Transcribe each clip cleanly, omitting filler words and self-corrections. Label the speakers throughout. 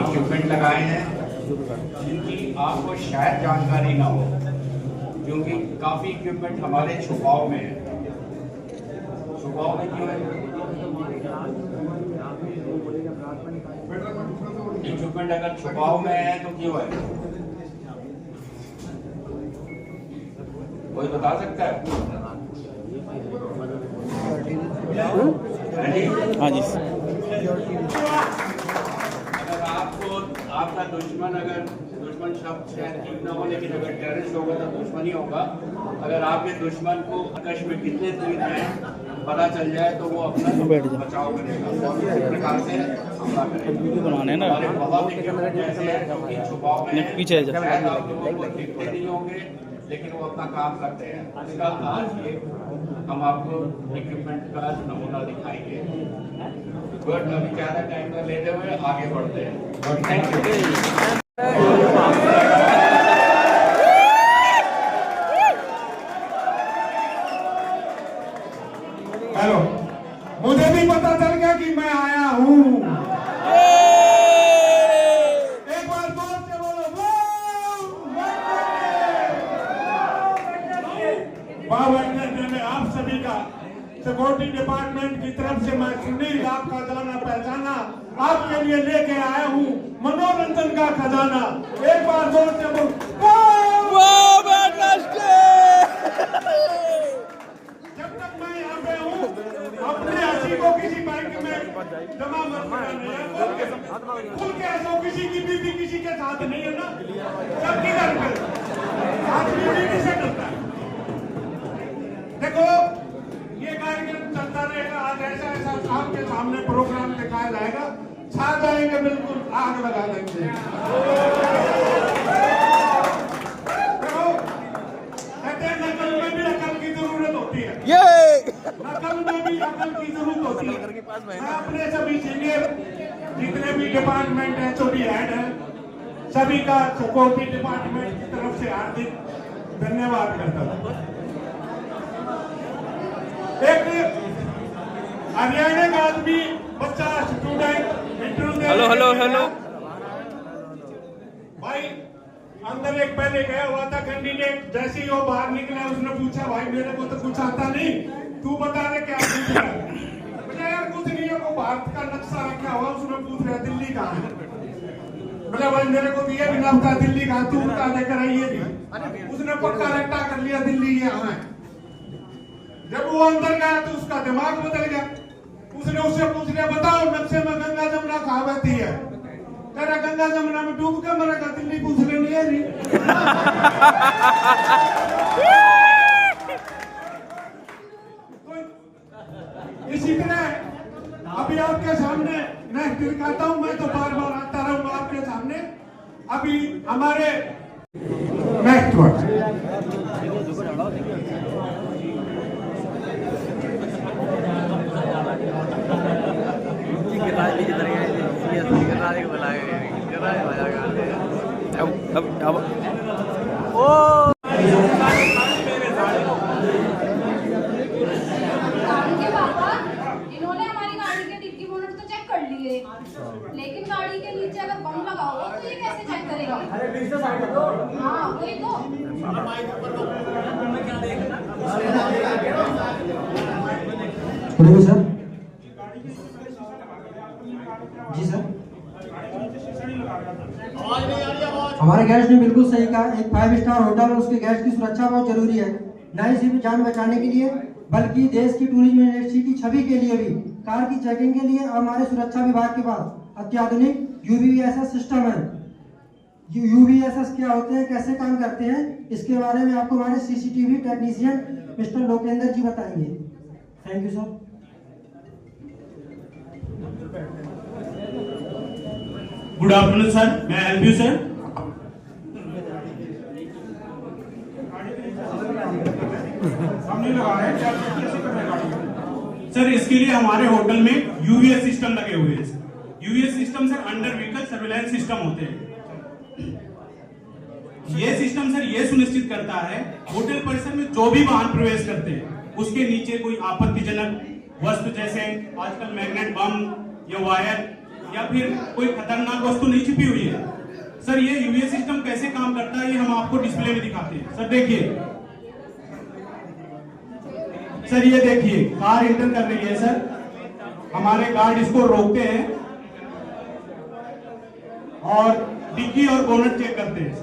Speaker 1: Equipment लगाए हैं जिनकी आपको शायद जानकारी ना हो, क्योंकि काफ़ी इक्विपमेंट हमारे छुपाव में है। छुपाव में क्यों है? इक्विपमेंट अगर छुपाव में है तो क्यों है? कोई बता सकता है?
Speaker 2: हाँ जी।
Speaker 1: अगर आपको आपका दुश्मन शब्द शायद ठीक ना हो, लेकिन अगर टेररिस्ट होगा तो दुश्मनी होगा। अगर आपके दुश्मन को आकाश में कितने दूर हैं पता चल जाए तो वो अपना बचाव करेगा और इसी प्रकार से हमला करेगा।
Speaker 2: बनाने ना
Speaker 1: बहुत ऐसे हैं जो कि छुपाव में
Speaker 2: पीछे
Speaker 1: शायद आप लोगों को दिखते नहीं होंगे, लेकिन वो अपना काम करते हैं। इसका आज ये हम आपको इक्विपमेंट का नमूना दिखाएंगे। गुड, अभी ज़्यादा टाइम न लेते हुए आगे बढ़ते हैं। Good, thank you.
Speaker 3: हेलो, मुझे भी पता चल गया कि मैं आया हूँ। एक बार जोर से बोलो, में आप सभी का सिक्योरिटी डिपार्टमेंट की तरफ से मैं सुनील आपका जाना पहचाना आपके लिए लेके आया हूँ मनोरंजन का खजाना। एक बार जोर से बोलो। जब तक मैं यहाँ पे हूँ अपने हंसी को किसी बैंक में जमा मत कराना। खुल के हंसो, किसी की बीवी किसी के साथ नहीं है ना, सब किधर पे आदमी बीवी से डरता है। देखो ये कार्यक्रम चलता रहेगा। आज ऐसा ऐसा आपके सामने प्रोग्राम दिखाया जाएगा, छा जाएंगे, बिल्कुल आग लगा देंगे। देखो कहते हैं नकल में भी अकल की जरूरत होती है, नकल में भी अकल की जरूरत होती है। मैं अपने सभी सीनियर जितने भी डिपार्टमेंट है, जो भी हेड है, सभी का सिक्योरिटी डिपार्टमेंट की तरफ से हार्दिक धन्यवाद करता हूँ। एक हरियाणा का आदमी बच्चा स्टूडेंट इंटरव्यू हेलो भाई अंदर एक पहले गया हुआ था कैंडिडेट। जैसे ही वो बाहर निकला उसने पूछा, भाई मेरे को तो कुछ आता नहीं, तू बता दे क्या पूछ रहा है। बोला यार कुछ नहीं है, वो भारत का नक्शा रखा हुआ, उसने पूछ रहा दिल्ली कहाँ है। बोला भाई मेरे को दिया भी ना बता दिल्ली कहाँ, तू बता देकर आइए भी। उसने पक्का रट्टा कर लिया दिल्ली यहाँ है। जब वो अंदर गया तो उसका दिमाग बदल गया। उसने उससे पूछ लिया, बताओ नक्शे में गंगा जमुना कहाँ बहती है। कह रहा गंगा जमुना में डूब के मरेगा, दिल्ली पूछ लेनी है नहीं। तो इसी तरह अभी आपके सामने नेक्स्ट दिखाता हूँ। मैं तो बार बार आता रहूंगा आपके सामने। अभी हमारे नेक्स्ट वर्ड
Speaker 2: अब
Speaker 4: इन्होंने हमारी गाड़ी के डिक्की बोनट तो चेक कर लिए, लेकिन गाड़ी के नीचे अगर बम लगा होगा तो ये कैसे चेक करेंगे? हाँ वही तो।
Speaker 5: सर जी सर, हमारे गेस्ट ने बिल्कुल सही कहा। एक 5 स्टार होटल और उसके गेस्ट की सुरक्षा बहुत जरूरी है, न ही सिर्फ जान बचाने के लिए बल्कि देश की टूरिज्म इंडस्ट्री की छवि के लिए भी। कार की चेकिंग के लिए हमारे सुरक्षा विभाग के पास अत्याधुनिक UVSS सिस्टम है। UVSS क्या होते हैं, कैसे काम करते हैं, इसके बारे में आपको हमारे CCTV टेक्नीशियन मिस्टर लोकेंद्र जी बताएंगे। Thank you sir.
Speaker 3: Good afternoon sir, मैं हेल्प यू सर। सर इसके लिए हमारे होटल में UVS सिस्टम लगे हुए हैं। UVS system sir under vehicle surveillance system होते हैं। ये सिस्टम सर ये सुनिश्चित करता है होटल परिसर में जो भी वाहन प्रवेश करते हैं उसके नीचे कोई आपत्तिजनक वस्तु जैसे आजकल मैग्नेट बम या वायर
Speaker 6: या फिर कोई खतरनाक वस्तु नहीं छिपी हुई है। सर ये यूवी सिस्टम कैसे काम करता है ये हम आपको डिस्प्ले में दिखाते हैं। सर देखिए, सर ये देखिए कार एंटर कर रही है। सर हमारे गार्ड इसको रोकते हैं और डिक्की और बोनट चेक करते हैं।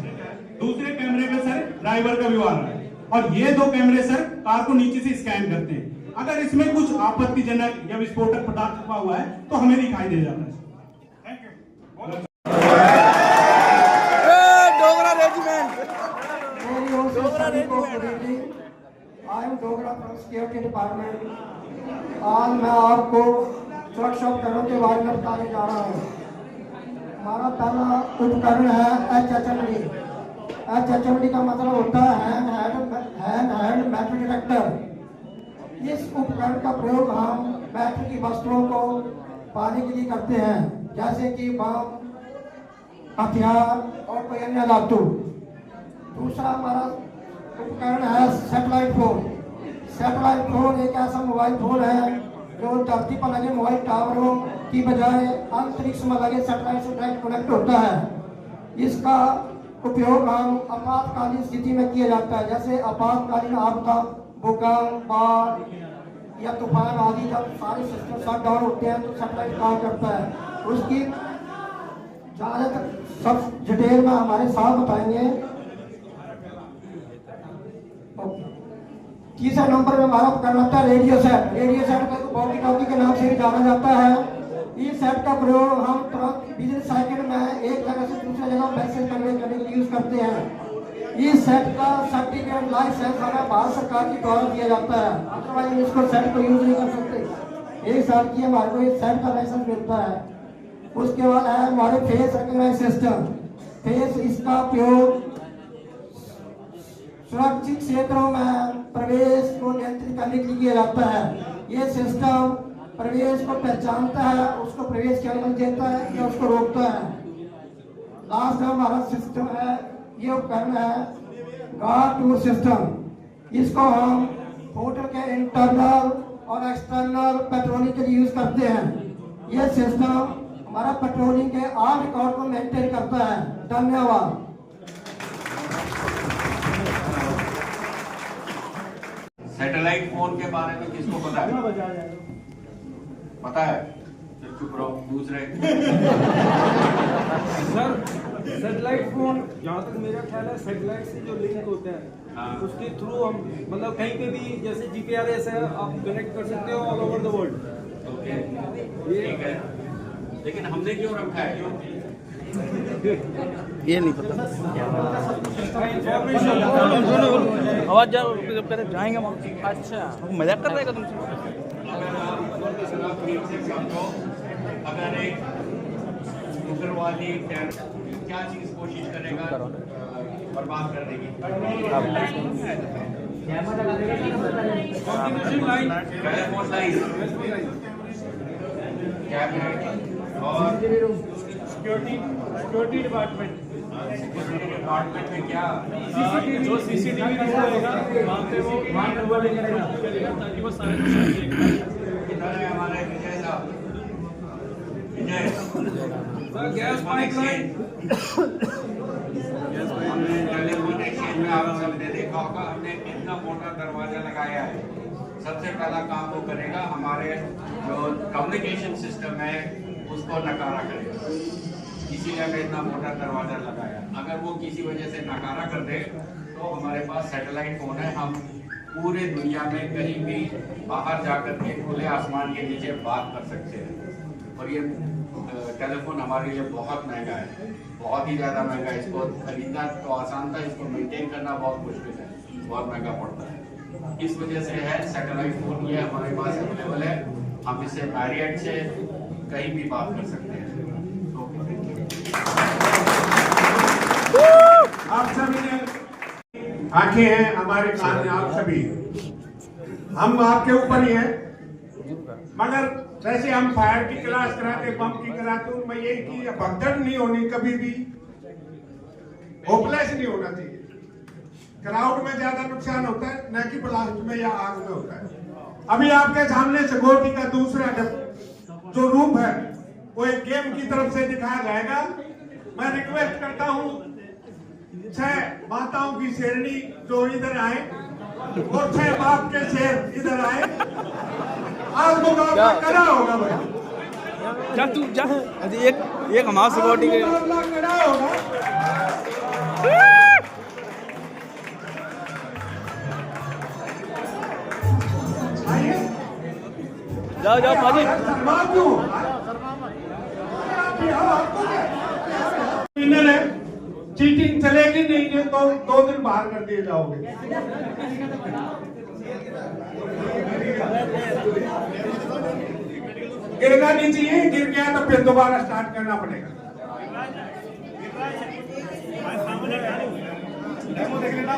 Speaker 6: दूसरे कैमरे में सर ड्राइवर का व्यू आ रहा है और ये दो कैमरे सर कार को नीचे से स्कैन करते हैं। अगर इसमें कुछ आपत्तिजनक या विस्फोटक पदार्थ छुपा हुआ है तो हमें दिखाई दे जाता है। Thank you.
Speaker 2: डोगरा रेजिमेंट।
Speaker 5: मेरी ओर से सभी को good evening. I am Dogra from security department. आज मैं आपको सुरक्षा उपकरणों के बारे में बताने जा रहा हूँ। हमारा पहला उपकरण है HHMD। HHMD का मतलब होता है हैंड हेल्ड मेटल डिटेक्टर। इस उपकरण का प्रयोग हम मेटल की वस्तुओं को पाने के लिए करते हैं, जैसे कि बम, हथियार और कोई अन्य धातु। दूसरा हमारा उपकरण है सैटेलाइट फोन। सैटेलाइट फोन एक ऐसा मोबाइल फोन है जो धरती पर लगे मोबाइल टावरों की बजाय अंतरिक्ष में लगे सैटेलाइट से डायरेक्ट कनेक्ट होता है। इसका उपयोग हम आपातकालीन स्थिति में किया जाता है, जैसे आपातकालीन आपदा, भूकंप, बाढ़ या तूफान आदि। जब सारे सिस्टम शट डाउन होते हैं तो सैटेलाइट काम करता है। उसकी ज़्यादातर सब डिटेल में हमारे साथ बताएंगे। तीसरा नंबर में हमारा उपकरण आता है रेडियो सेट। रेडियो सेट को वॉकी टॉकी के नाम से भी जाना जाता है। इस सेट का प्रयोग हम तुरंत विदिन सेकंड में एक जगह से दूसरी जगह मैसेज कन्वे करने के लिए यूज करते हैं। इस सेट का सर्टिफिकेट लाइसेंस हमें भारत सरकार के द्वारा दिया जाता है, अदरवाइज हम इसको सेट को यूज नहीं कर सकते। 1 साल की हमारे को इस सेट का लाइसेंस मिलता है। उसके बाद है हमारे फेस रिकॉग्निशन सिस्टम। फेस इसका उपयोग सुरक्षित क्षेत्रों में प्रवेश को नियंत्रित करने के लिए किया जाता है। ये सिस्टम प्रवेश को पहचानता है, उसको प्रवेश की अनुमति देता है या उसको रोकता है। लास्ट हमारा सिस्टम है, ये उपकरण है गार्ड टूर सिस्टम। इसको हम होटल के इंटरनल और एक्सटर्नल पेट्रोलिंग के लिए यूज करते हैं। यह सिस्टम हमारा पेट्रोलिंग के ऑन रिकॉर्ड को मेंटेन करता है। धन्यवाद।
Speaker 1: सैटेलाइट फोन के बारे में किसको पता है? पता है? फिर चुप रहो, दूसरे।
Speaker 7: सर सैटेलाइट फोन जहाँ तक मेरा ख्याल है सैटेलाइट से जो लिंक होता है
Speaker 1: हाँ।
Speaker 7: उसके थ्रू हम मतलब कहीं पे भी जैसे GPRS है आप कनेक्ट कर सकते हो all over the world.
Speaker 1: Okay, ठीक है। लेकिन हमने क्यों रखा है? क्यों?
Speaker 2: ये नहीं पता। आवाज जब करे जाएंगे हम। अच्छा मजाक कर रहेगा तुमसे।
Speaker 1: अगर एक उग्रवादी क्या चीज कोशिश करेगा बर्बाद करने की? और
Speaker 7: सिक्योरिटी डिपार्टमेंट
Speaker 1: में क्या
Speaker 7: जो CCTV रहेगा वहाँ पे वो करेगा ताकि वो सारे
Speaker 1: इधर है हमारे विजय साहब। विजय
Speaker 7: गैस पाइपलाइन
Speaker 1: टेलीफोन एक्सचेंज में आप सबने देखा होगा, हमने कितना मोटा दरवाजा लगाया है। सबसे पहला काम वो करेगा, हमारे जो कम्युनिकेशन सिस्टम है उसको नकारा करेगा। इसीलिए हमने इतना मोटा दरवाजा लगाया। अगर वो किसी वजह से नकारा कर दे तो हमारे पास सैटेलाइट फोन है, हम पूरे दुनिया में कहीं भी बाहर जाकर के खुले आसमान के नीचे बात कर सकते हैं। और ये टेलीफोन हमारे लिए बहुत महंगा है, बहुत ही ज़्यादा महंगा है। इसको खरीदना तो आसान था, इसको मेंटेन करना बहुत मुश्किल है, बहुत महंगा पड़ता है। इस वजह से है सैटेलाइट फोन ये हमारे पास अवेलेबल है। हम इससे मैरियट से कहीं भी बात कर सकते हैं।
Speaker 3: आप सभी ने आंखें हैं, हमारे कान हैं, आप सभी हम आपके ऊपर ही हैं। मगर वैसे हम फायर की क्लास कराते, बम की कराते, उनमें यही कि भगदड़ नहीं होनी, कभी भी होपलेस नहीं होना चाहिए। क्राउड में ज्यादा नुकसान होता है, न कि ब्लास्ट में या आग में होता है। अभी आपके सामने सिक्योरिटी का दूसरा जो रूप है वो एक गेम की तरफ से दिखाया जाएगा। मैं रिक्वेस्ट करता हूँ 6 माताओं की शेरनी जो इधर आए और 6 बाप के शेर इधर आए। आज मुकाबला कड़ा होगा भाई।
Speaker 2: जा तू जा, अजी एक हमारा सिक्योरिटी के
Speaker 3: मुकाबला कड़ा होगा। आइए
Speaker 2: जाओ जाओ पाजी।
Speaker 3: विनर है, चीटिंग चलेगी नहीं तो 2 दिन बाहर कर दिए जाओगे। गिरना नहीं चाहिए, गिर गया तो फिर दोबारा स्टार्ट करना पड़ेगा। देख लेना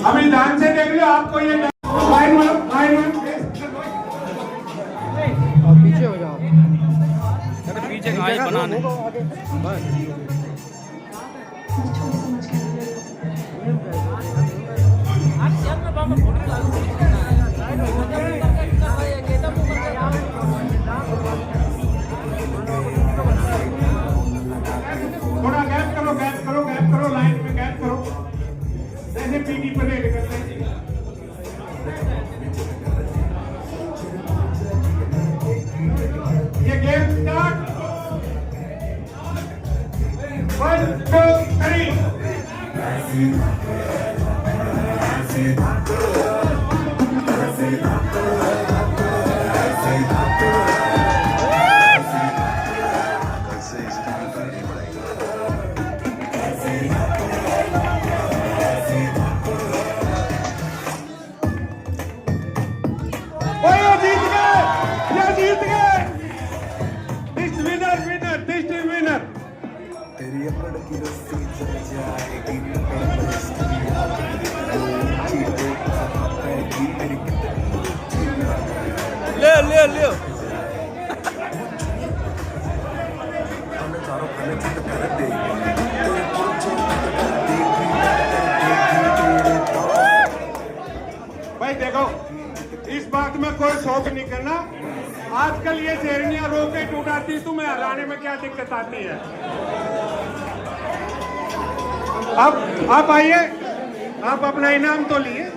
Speaker 3: अभी ध्यान से देख लो, आपको ये लाइन
Speaker 5: पीछे हो जाओ।
Speaker 2: अरे पीछे कहाँ है बनाने
Speaker 3: थोड़ा गैप करो, गैप करो, गैप करो, लाइन में गैप करो, जैसे पीटी परेड करते हैं। ये गेम स्टार्ट। 1 2 3।
Speaker 2: ले ले ले
Speaker 3: भाई देखो, इस बात में कोई शौक नहीं करना। आजकल ये शेरनियां रोके टूटाती, तुम्हें हराने में क्या दिक्कत आती है? अब आप आइए, आप अपना इनाम तो लिए।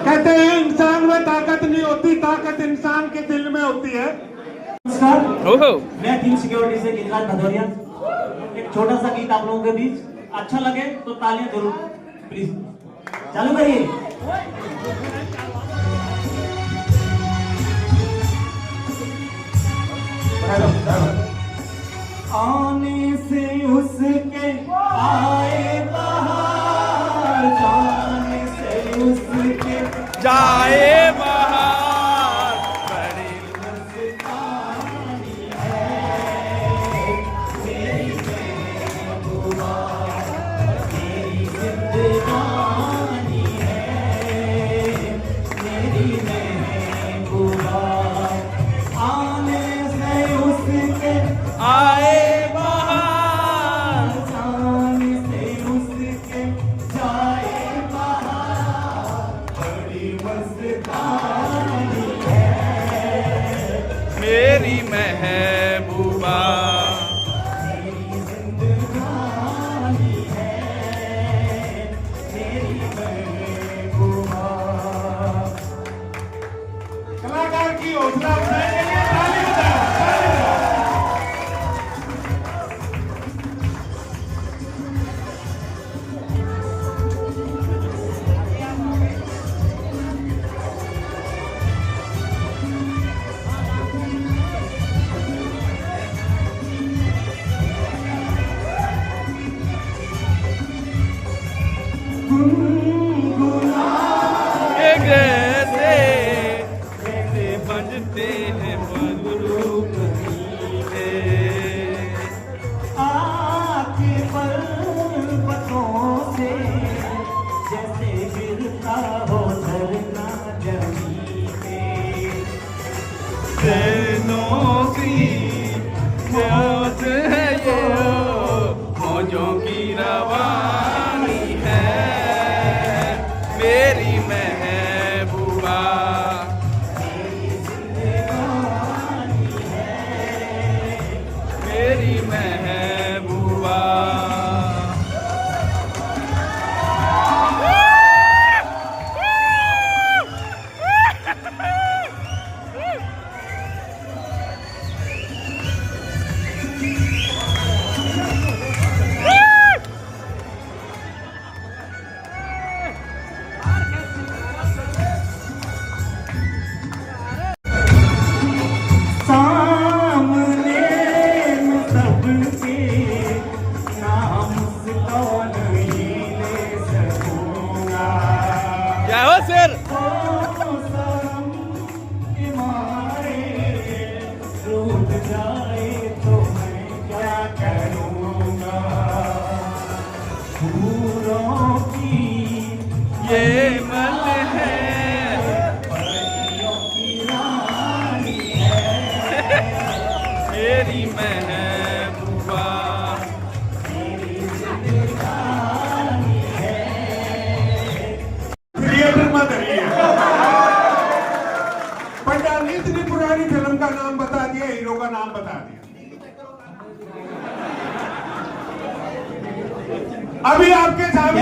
Speaker 3: कहते हैं इंसान में ताकत नहीं होती, ताकत इंसान के दिल में होती है।
Speaker 8: नमस्कार, मैं टीम सिक्योरिटी से गिरिराज भदौरिया। एक छोटा सा गीत आप लोगों के बीच, अच्छा लगे तो तालियां जरूर प्लीज चालू करिए। आने से उसके आए बाहर, जाने से उसके
Speaker 2: जाए बाहर। आए बाहर तेरी महबूबा।
Speaker 8: सामने सबके नाम से कौन ही ले सकूंगा।
Speaker 2: जय हो शेर।
Speaker 8: शर्म के मारे रूठ जाए तो मैं क्या करूंगा। फूलों की
Speaker 2: ये मन है
Speaker 8: परियों की रानी है।
Speaker 2: तेरी महबूबा।
Speaker 3: थिएटर मत रहिए। पंडाल ने इतनी पुरानी फिल्म का नाम बता दिया, हीरो का नाम बता दिया। अभी आपके सामने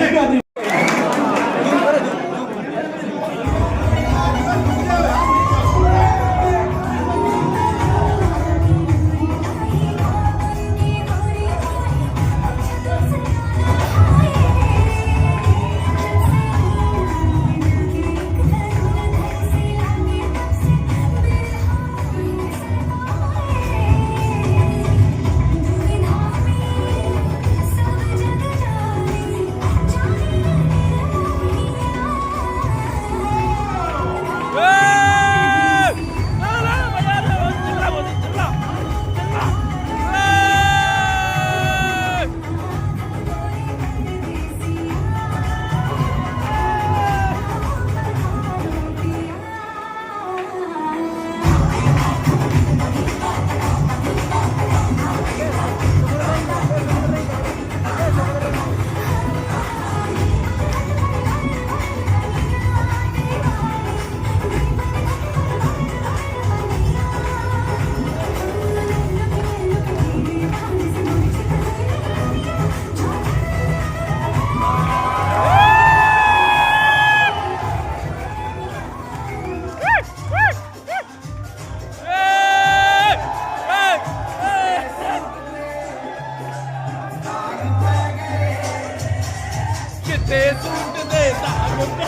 Speaker 2: कितने सूट दे दाग पे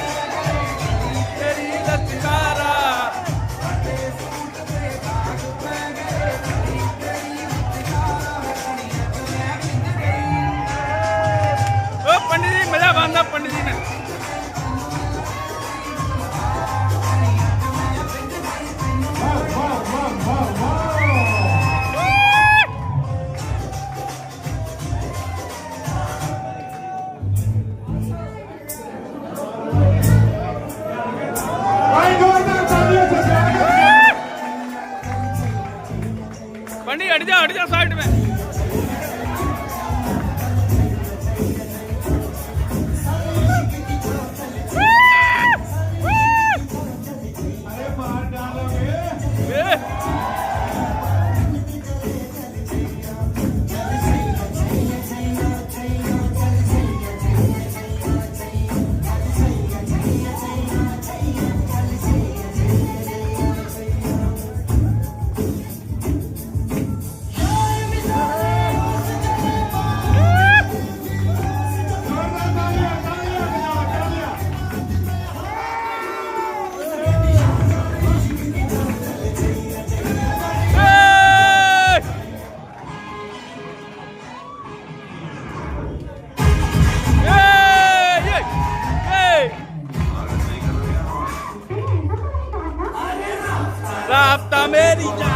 Speaker 2: तेरी ललकारा। ओ पंडित जी मजा बांधा पंडित जी ने। पंडित हट जा साइड में। राब्ता मेरी जान।